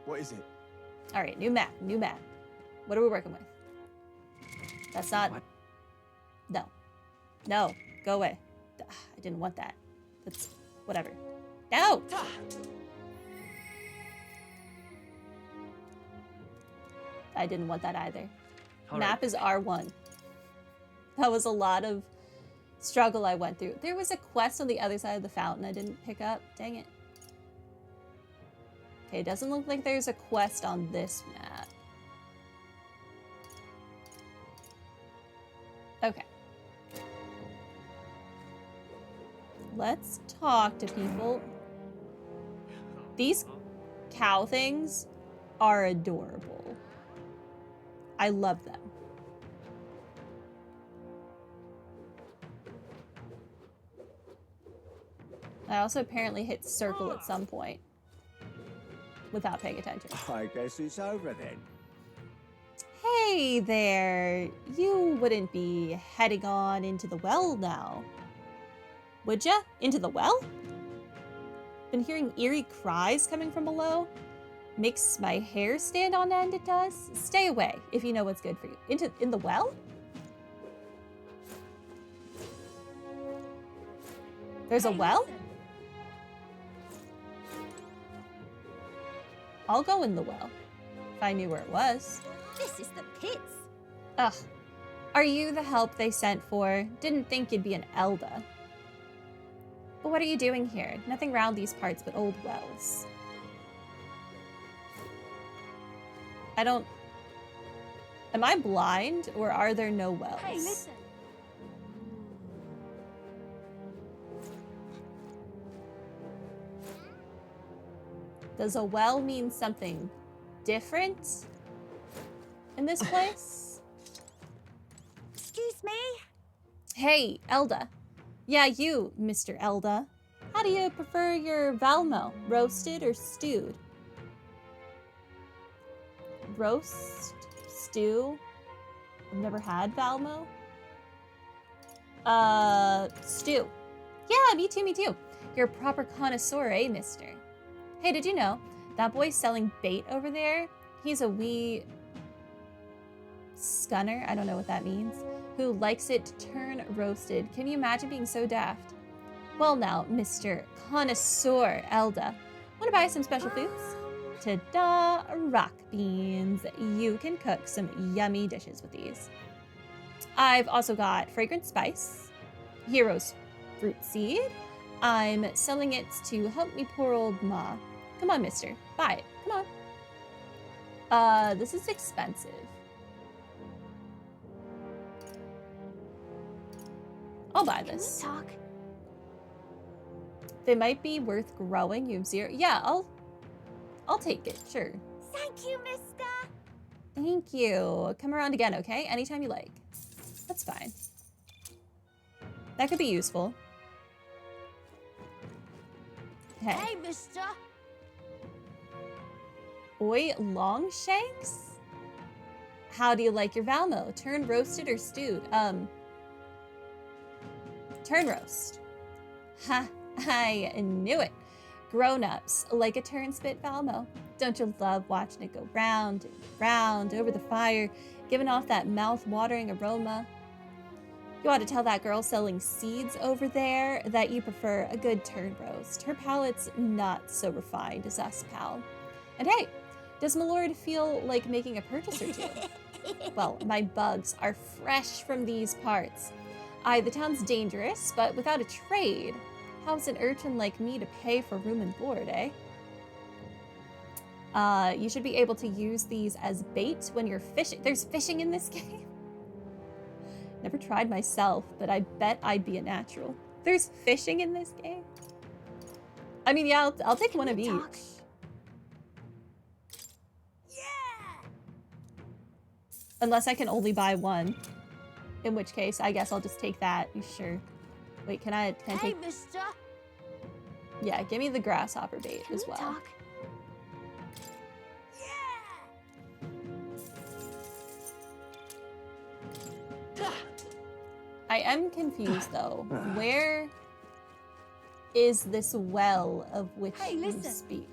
What is it? All right, new map, new map. What are we working with? That's not... What? No. No, go away. I didn't want that. That's... whatever. No! I didn't want that either. Map is R1. That was a lot of struggle I went through. There was a quest on the other side of the fountain I didn't pick up. Dang it. Okay, it doesn't look like there's a quest on this map. Okay. Let's talk to people. These cow things are adorable. I love them. I also apparently hit circle at some point without paying attention. I guess it's over then. Hey there, you wouldn't be heading on into the well now, would ya? Into the well? Been hearing eerie cries coming from below. Makes my hair stand on end, it does. Stay away if you know what's good for you. In the well? There's a well? I'll go in the well, if I knew where it was. This is the pits. Ugh. Are you the help they sent for? Didn't think you'd be an Elda. But what are you doing here? Nothing round these parts but old wells. I don't... Am I blind, or are there no wells? Hey, listen. Does a well mean something different in this place? Excuse me? Hey, Elda. Yeah, you, Mr. Elda. How do you prefer your Valmo? Roasted or stewed? Roast? Stew? I've never had Valmo. Stew. Yeah, me too, me too. You're a proper connoisseur, eh, mister? Hey, did you know that boy selling bait over there? He's a wee scunner, I don't know what that means, who likes it to turn roasted. Can you imagine being so daft? Well now, Mr. Connoisseur Elda, wanna buy some special foods? Ta-da! Rock beans. You can cook some yummy dishes with these. I've also got fragrant spice, hero's fruit seed. I'm selling it to help me poor old ma. Come on, mister. Buy it. Come on. This is expensive. I'll buy this. Can we talk? They might be worth growing. You have 0. Yeah, I'll take it. Sure. Thank you, mister. Thank you. Come around again, okay? Anytime you like. That's fine. That could be useful. Hey, mister. Oi, Longshanks? How do you like your Valmo? Turn roasted or stewed? Turn roast. Ha, I knew it. Grown-ups like a turn spit Valmo. Don't you love watching it go round and round over the fire, giving off that mouth-watering aroma? You ought to tell that girl selling seeds over there that you prefer a good turn roast. Her palate's not so refined as us, pal. And hey, does my lord feel like making a purchase or two? Well, my bugs are fresh from these parts. Aye, the town's dangerous, but without a trade, how's an urchin like me to pay for room and board, eh? You should be able to use these as bait when you're fishing. There's fishing in this game? Never tried myself, but I bet I'd be a natural. There's fishing in this game? I mean, yeah, I'll take one of each. Yeah. Unless I can only buy one. In which case, I guess I'll just take that. Sure. Wait, can I Hey, take... mister. Yeah, give me the grasshopper bait Can as we well. talk? Yeah. I am confused though. Where is this well of which Hey, you listen. speak?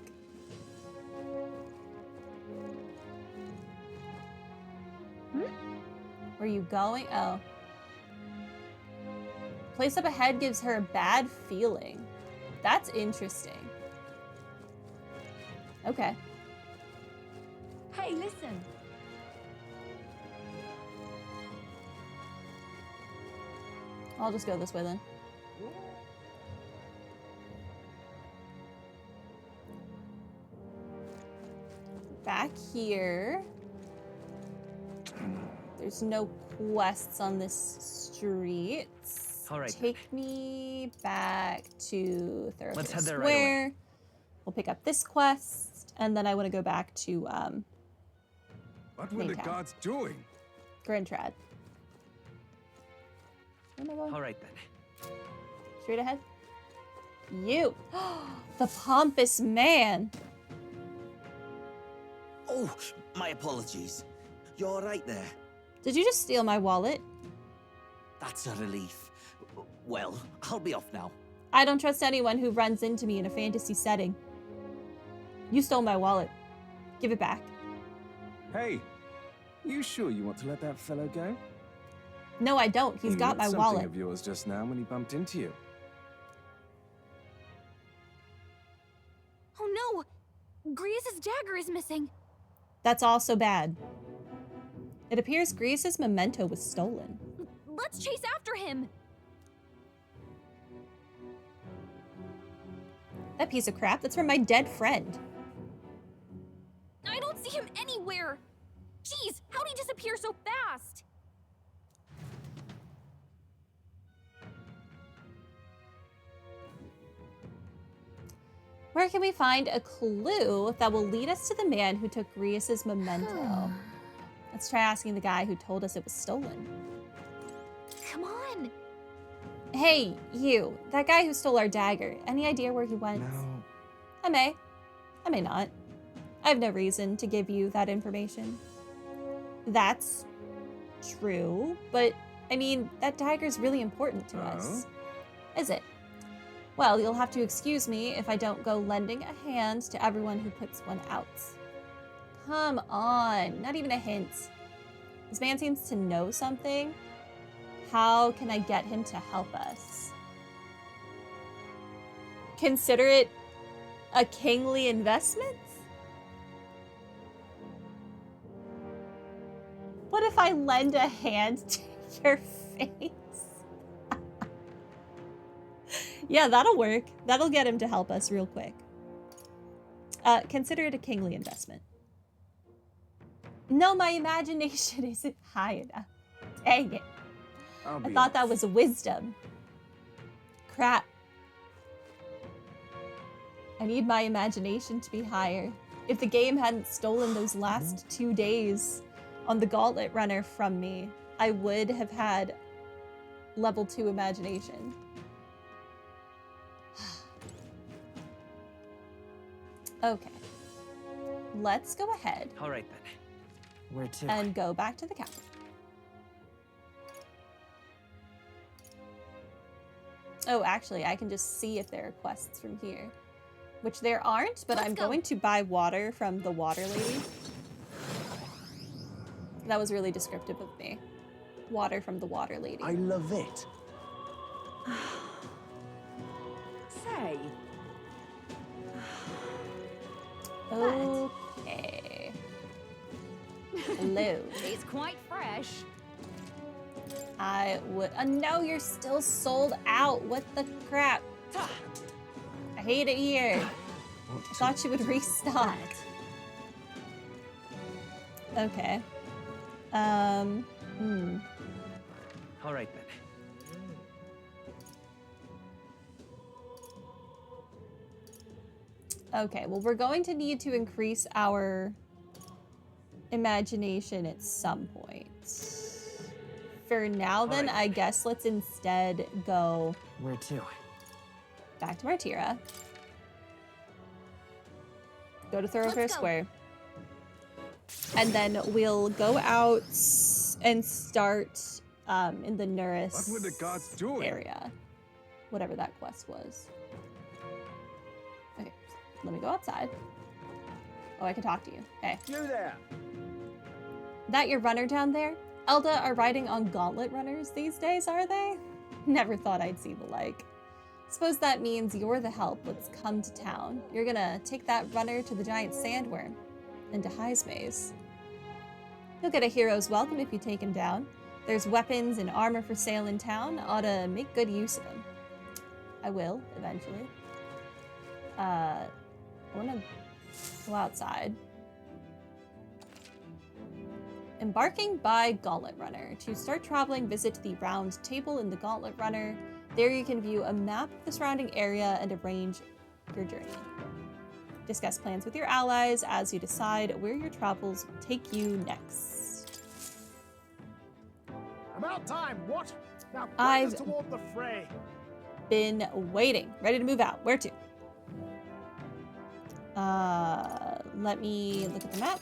Where are you going? Oh. Place up ahead gives her a bad feeling. That's interesting. Okay. Hey, listen. I'll just go this way then. Back here. There's no quests on this street. All right. Take me back to Thoroughfare Let's head there Square. right away. We'll pick up this quest, and then I want to go back to What were the Maytown. gods doing? Grintrad. Where am I going? All right then. Straight ahead. You, the pompous man. Oh, my apologies. You're all right there. Did you just steal my wallet? That's a relief. Well, I'll be off now. I don't trust anyone who runs into me in a fantasy setting. You stole my wallet. Give it back. Hey, you sure you want to let that fellow go? No, I don't. He's He got nicked my something wallet. of yours just now when he bumped into you. Oh no! Grius's dagger is missing. That's also bad. It appears Grius's memento was stolen. Let's chase after him. That piece of crap, that's from my dead friend. I don't see him anywhere. Jeez, how'd he disappear so fast? Where can we find a clue that will lead us to the man who took Grius's memento? Let's try asking the guy who told us it was stolen. Come on. Hey, you, that guy who stole our dagger. Any idea where he went? No. I may not. I have no reason to give you that information. That's true, but I mean, that dagger's really important to us. Is it? Well, you'll have to excuse me if I don't go lending a hand to everyone who puts one out. Come on, not even a hint. This man seems to know something. How can I get him to help us? Consider it a kingly investment? What if I lend a hand to your face? Yeah, that'll work. That'll get him to help us real quick. Consider it a kingly investment. No, my imagination isn't high enough. Dang it. I thought that was wisdom. Crap. I need my imagination to be higher. If the game hadn't stolen those last 2 days on the Gauntlet Runner from me, I would have had level 2 imagination. Okay. Let's go ahead All right then. Where to? and go back to the capital. Oh, actually, I can just see if there are quests from here. Which there aren't, but Let's I'm go. going to buy water from the water lady. That was really descriptive of me. Water from the water lady. I love it. Say. Okay. Hello. It's quite fresh. I would. No, you're still sold out. What the crap? I hate it here. I thought you would restock. Okay. All right then. Okay, well, we're going to need to increase our imagination at some point. For now, then, Alright. I guess let's instead go Where to? back to Martira. Go to Thoroughfare Let's go. Square. And then we'll go out and start in the Nuris What were the gods doing? area. Whatever that quest was. Okay, let me go outside. Oh, I can talk to you. Hey. You there. That your runner down there? Elda are riding on gauntlet runners these days, are they? Never thought I'd see the like. Suppose that means you're the help that's come to town. You're gonna take that runner to the giant sandworm and to High's maze. He'll get a hero's welcome if you take him down. There's weapons and armor for sale in town. Ought to make good use of them. I will, eventually. I wanna go outside. Embarking by Gauntlet Runner. To start traveling, visit the round table in the Gauntlet Runner. There you can view a map of the surrounding area and arrange your journey. Discuss plans with your allies as you decide where your travels will take you next. About time, what? Now I've quick us toward the fray. Been waiting. Ready to move out. Where to? Let me look at the map.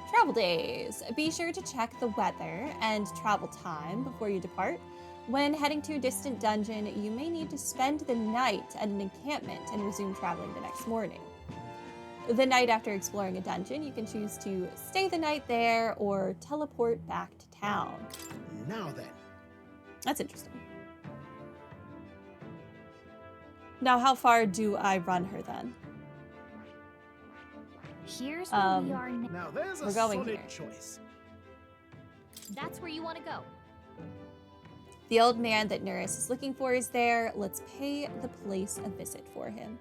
Travel days. Be sure to check the weather and travel time before you depart. When heading to a distant dungeon, you may need to spend the night at an encampment and resume traveling the next morning. The night after exploring a dungeon, you can choose to stay the night there or teleport back to town. Now then. That's interesting. Now, how far do I run her then? Here's where we are now. Now there's a We're going solid here. choice. That's where you want to go. The old man that Nuris is looking for is there. Let's pay the place a visit for him.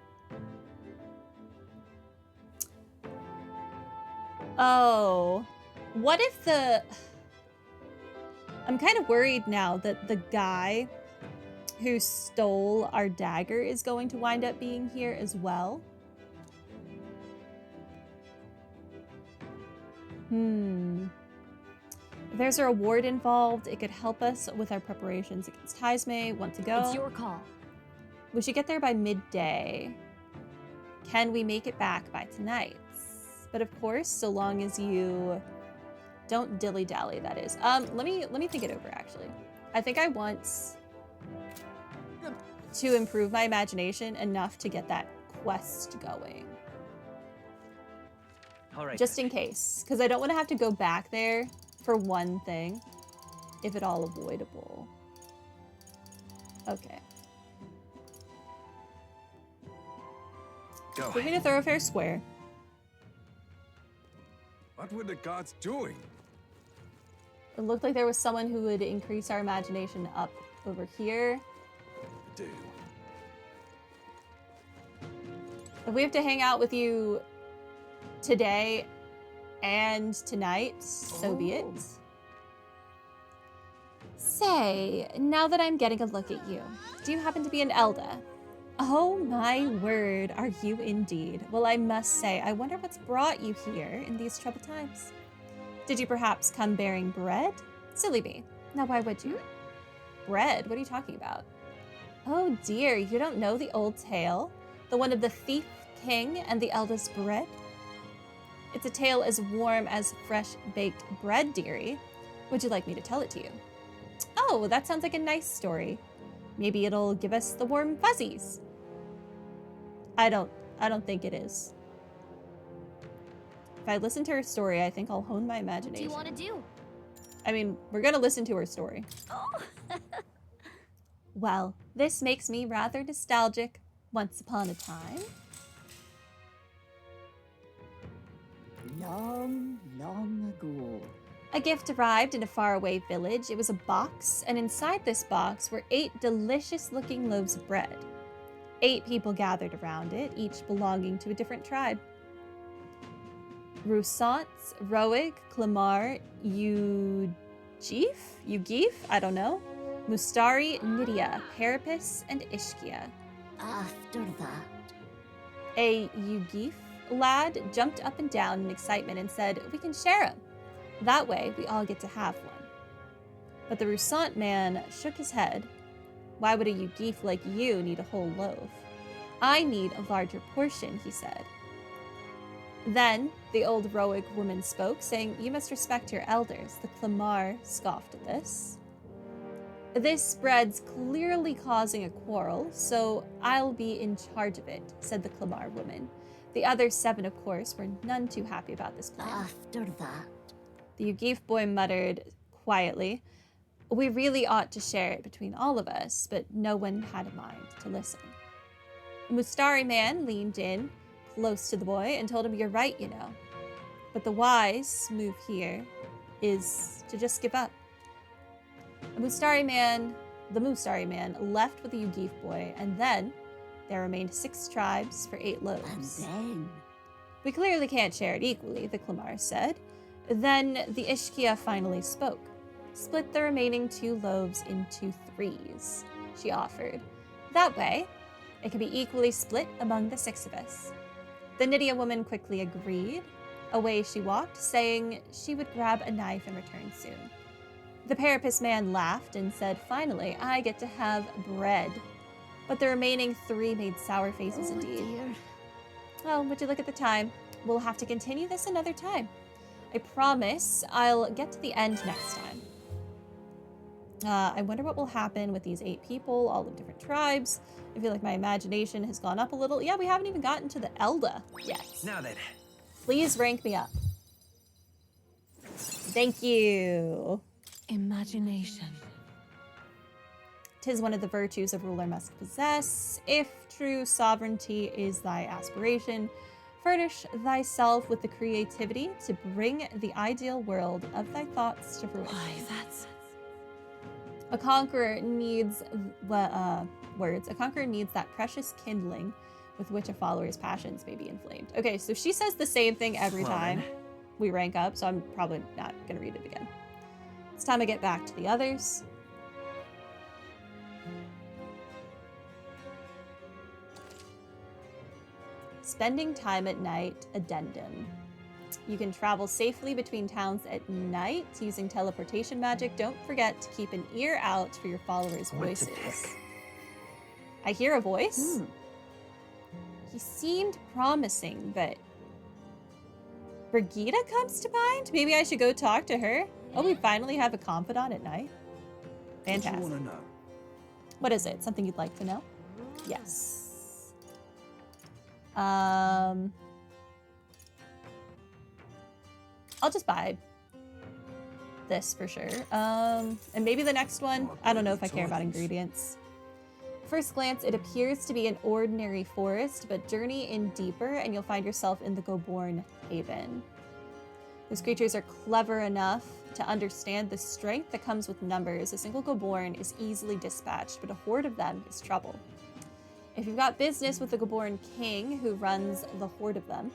Oh, what if the... I'm kind of worried now that the guy who stole our dagger is going to wind up being here as well. If there's a reward involved, it could help us with our preparations against Taisme. Want to go? It's your call. We should get there by midday. Can we make it back by tonight? But of course, so long as you don't dilly-dally, that is. Let me think it over, actually. I think I want to improve my imagination enough to get that quest going. All right. Just in case, because I don't want to have to go back there for one thing, if at all avoidable. Okay. Go. Give me to Thoroughfare Square. What were the guards doing? It looked like there was someone who would increase our imagination up over here. Do. If we have to hang out with you today and tonight, so be it. Say, now that I'm getting a look at you, do you happen to be an Elda? Oh my word, are you indeed? Well, I must say, I wonder what's brought you here in these troubled times. Did you perhaps come bearing bread? Silly me. Now, why would you? Bread? What are you talking about? Oh dear, you don't know the old tale? The one of the thief king and the Elda's bread? It's a tale as warm as fresh baked bread, dearie. Would you like me to tell it to you? Oh, that sounds like a nice story. Maybe it'll give us the warm fuzzies. I don't think it is. If I listen to her story, I think I'll hone my What do imagination. you want to do? I mean, we're gonna listen to her story. Oh. Well, this makes me rather nostalgic. Once upon a time. Long, long ago. A gift arrived in a faraway village. It was a box, and inside this box were 8 delicious-looking loaves of bread. 8 people gathered around it, each belonging to a different tribe. Roussants, Roig, Clamar, Yugif, I don't know, Mustari, Nydia, Parapis, and Ishkia. After that, A Yugif lad jumped up and down in excitement and said, "We can share them. That way, we all get to have one." But the Roussant man shook his head. "Why would a Yugif like you need a whole loaf? I need a larger portion," he said. Then the old Roig woman spoke, saying, "You must respect your elders." The Clamar scoffed at this. "This bread's clearly causing a quarrel, so I'll be in charge of it," said the Clamar woman. The other 7, of course, were none too happy about this plan. After that, The Yugif boy muttered quietly, "We really ought to share it between all of us," but no one had a mind to listen. The Mustari man leaned in close to the boy and told him, "You're right, you know. But the wise move here is to just give up." The Mustari man left with the Yugif boy, and then there remained 6 tribes for 8 and loaves. then "We clearly can't share it equally," the Clamar said. Then the Ishkia finally spoke. "Split the remaining 2 loaves into 3s, she offered. "That way, it can be equally split among the 6 of us." The Nydia woman quickly agreed. Away she walked, saying she would grab a knife and return soon. The Parapus man laughed and said, "Finally, I get to have bread." But the remaining 3 made sour faces indeed. dear. Well, would you look at the time? We'll have to continue this another time. I promise I'll get to the end next time. I wonder what will happen with these 8 people, all of different tribes. I feel like my imagination has gone up a little. Yeah, we haven't even gotten to the Elda yet. Now then. Please rank me up. Thank you. Imagination. 'Tis one of the virtues a ruler must possess. If true sovereignty is thy aspiration, furnish thyself with the creativity to bring the ideal world of thy thoughts to fruition. Why, that's... A conqueror needs words. A conqueror needs that precious kindling with which a follower's passions may be inflamed. Okay, so she says the same thing every Come on, time then. we rank up, so I'm probably not gonna read it again. It's time I get back to the others. Spending time at night, addendum. You can travel safely between towns at night using teleportation magic. Don't forget to keep an ear out for your followers' What to voices. pick? I hear a voice. He seemed promising, but Brigida comes to mind? Maybe I should go talk to her. Oh, we finally have a confidant at night. Fantastic. What do you want to know? What is it? Something you'd like to know? Yes. I'll just buy this for sure. And maybe the next one. I don't know if I care about ingredients. First glance, it appears to be an ordinary forest, but journey in deeper and you'll find yourself in the Goborn Haven. Those creatures are clever enough to understand the strength that comes with numbers. A single Goborn is easily dispatched, but a horde of them is trouble. If you've got business with the Goborn King, who runs the horde of them,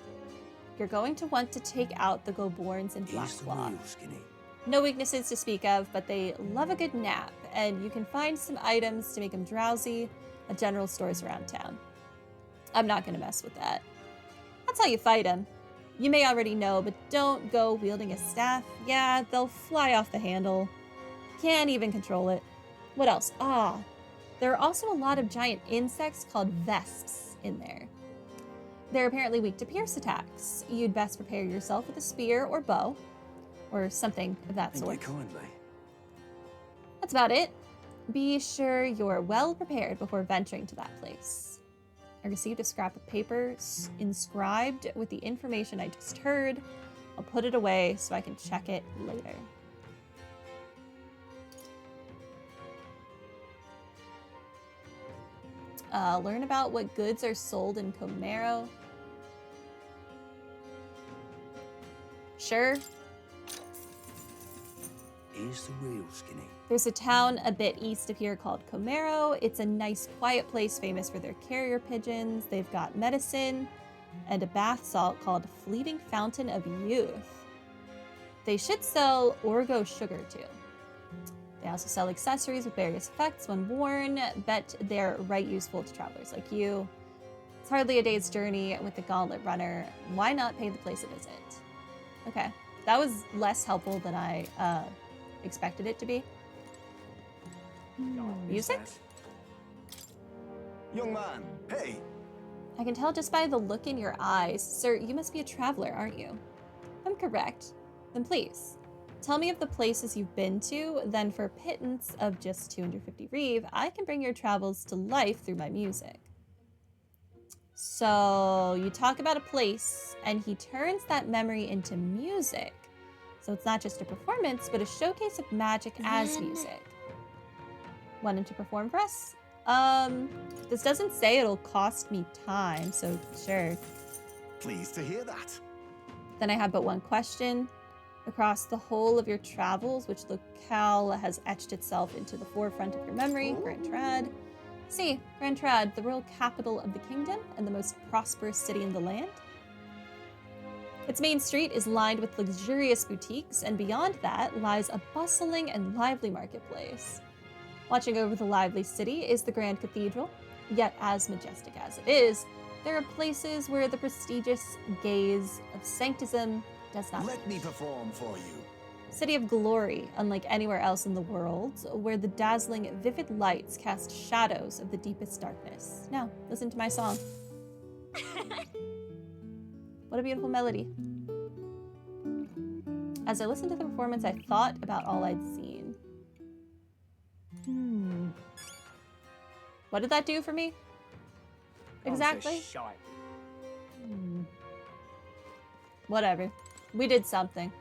you're going to want to take out the Goborns in He's the Blackclaw. real skinny. No weaknesses to speak of, but they love a good nap, and you can find some items to make them drowsy at general stores around town. I'm not going to mess with that. That's how you fight them. You may already know, but don't go wielding a staff. Yeah, they'll fly off the handle. Can't even control it. What else? There are also a lot of giant insects called vesps in there. They're apparently weak to pierce attacks. You'd best prepare yourself with a spear or bow, or something of that Thank sort. you kindly. That's about it. Be sure you're well prepared before venturing to that place. I received a scrap of paper inscribed with the information I just heard. I'll put it away so I can check it later. Learn about what goods are sold in Comero. Sure. He's the real skinny. There's a town a bit east of here called Comero. It's a nice, quiet place famous for their carrier pigeons. They've got medicine and a bath salt called Fleeting Fountain of Youth. They should sell Orgo sugar too. They also sell accessories with various effects when worn. Bet they're right useful to travelers like you. It's hardly a day's journey with the Gauntlet Runner. Why not pay the place a visit? Okay, that was less helpful than I expected it to be. Music? Young man, hey. I can tell just by the look in your eyes. Sir, you must be a traveler, aren't you? I'm correct. Then please, tell me of the places you've been to. Then for a pittance of just 250 reeve, I can bring your travels to life through my music. So you talk about a place, and he turns that memory into music. So it's not just a performance, but a showcase of magic as Then- music. Wanting to perform for us? This doesn't say it'll cost me time, so sure. Pleased to hear that. Then I have but one question. Across the whole of your travels, which locale has etched itself into the forefront of your memory? Grand Trad. See, Grand Trad, the royal capital of the kingdom and the most prosperous city in the land. Its main street is lined with luxurious boutiques, and beyond that lies a bustling and lively marketplace. Watching over the lively city is the Grand Cathedral, yet as majestic as it is, there are places where the prestigious gaze of sanctism does not Let me reach. perform for you. City of glory, unlike anywhere else in the world, where the dazzling, vivid lights cast shadows of the deepest darkness. Now, listen to my song. What a beautiful melody. As I listened to the performance, I thought about all I'd seen. What did that do for me? Exactly. Shite. Whatever. We did something.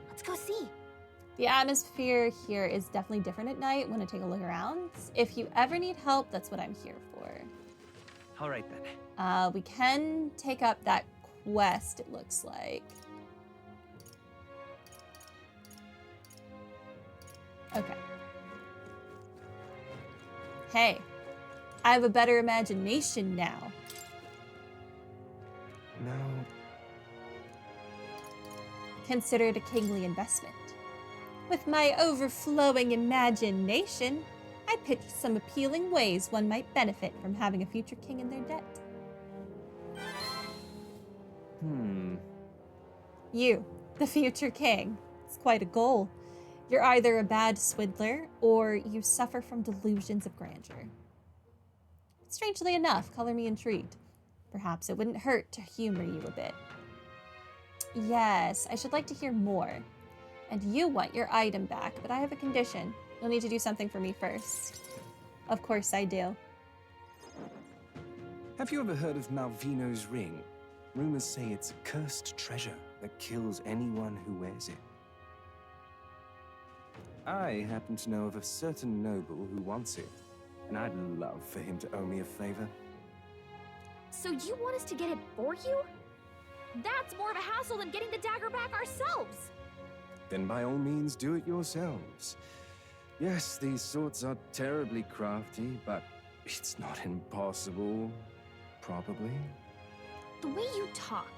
Let's go see. The atmosphere here is definitely different at night when I take a look around. If you ever need help, that's what I'm here for. All right then. We can take up that quest, it looks like. Okay. Hey, I have a better imagination now. No. Consider it a kingly investment. With my overflowing imagination, I pitched some appealing ways one might benefit from having a future king in their debt. You, the future king. It's quite a goal. You're either a bad swindler or you suffer from delusions of grandeur. Strangely enough, color me intrigued. Perhaps it wouldn't hurt to humor you a bit. Yes, I should like to hear more. And you want your item back, but I have a condition. You'll need to do something for me first. Of course I do. Have you ever heard of Malvino's ring? Rumors say it's a cursed treasure that kills anyone who wears it. I happen to know of a certain noble who wants it, and I'd love for him to owe me a favor. So you want us to get it for you? That's more of a hassle than getting the dagger back ourselves. Then by all means do it yourselves. Yes, these swords are terribly crafty, but it's not impossible. Probably. The way you talk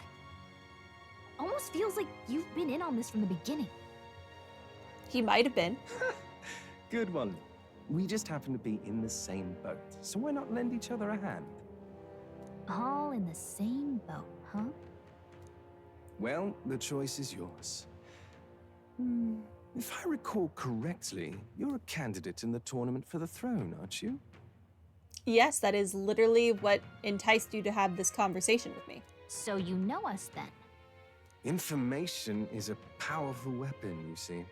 almost feels like you've been in on this from the beginning. He might have been. Good one. We just happen to be in the same boat, so why not lend each other a hand? All in the same boat, huh? Well, the choice is yours. If I recall correctly, you're a candidate in the tournament for the throne, aren't you? Yes, that is literally what enticed you to have this conversation with me. So you know us then. Information is a powerful weapon, you see.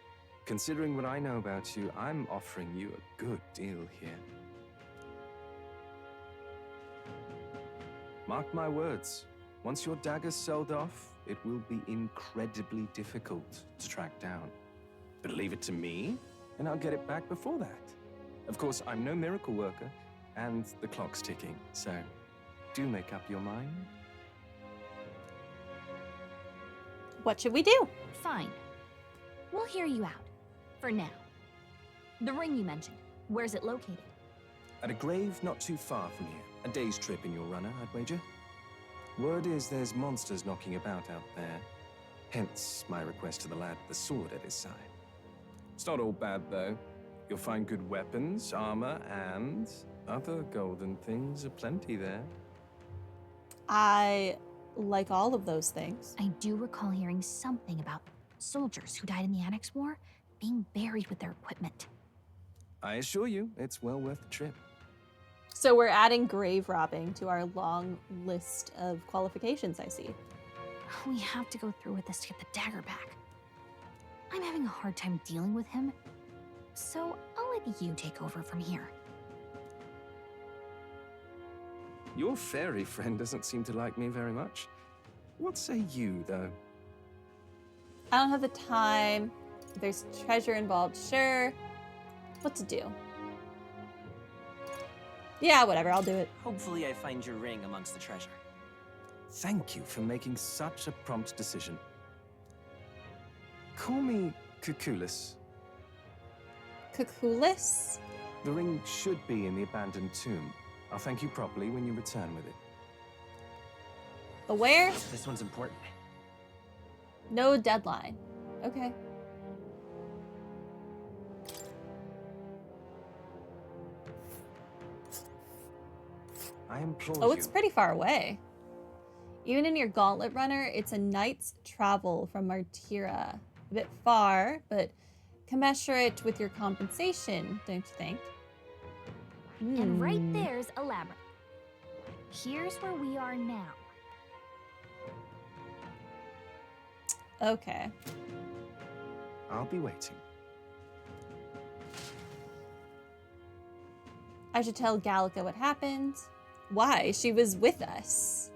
Considering what I know about you, I'm offering you a good deal here. Mark my words, once your dagger's sold off, it will be incredibly difficult to track down. But leave it to me, and I'll get it back before that. Of course, I'm no miracle worker, and the clock's ticking, so do make up your mind. What should we do? Fine. We'll hear you out. For now. The ring you mentioned, where's it located? At a grave not too far from here. A day's trip in your runner, I'd wager. Word is there's monsters knocking about out there. Hence my request to the lad with the sword at his side. It's not all bad, though. You'll find good weapons, armor, and other golden things aplenty there. I like all of those things. I do recall hearing something about soldiers who died in the Annex War being buried with their equipment. I assure you, it's well worth the trip. So we're adding grave robbing to our long list of qualifications, I see. We have to go through with this to get the dagger back. I'm having a hard time dealing with him, so I'll let you take over from here. Your fairy friend doesn't seem to like me very much. What say you, though? I don't have the time. If there's treasure involved, sure. What to do? Yeah, whatever, I'll do it. Hopefully I find your ring amongst the treasure. Thank you for making such a prompt decision. Call me Cuculus. Cuculus? The ring should be in the abandoned tomb. I'll thank you properly when you return with it. Where? This one's important. No deadline. Okay. I implore Oh, you. it's pretty far away. Even in your gauntlet runner, it's a night's travel from Martira. A bit far, but commensurate with your compensation, don't you think? And right there's a labyrinth. Here's where we are now. Okay. I'll be waiting. I should tell Gallica what happened. Why? She was with us.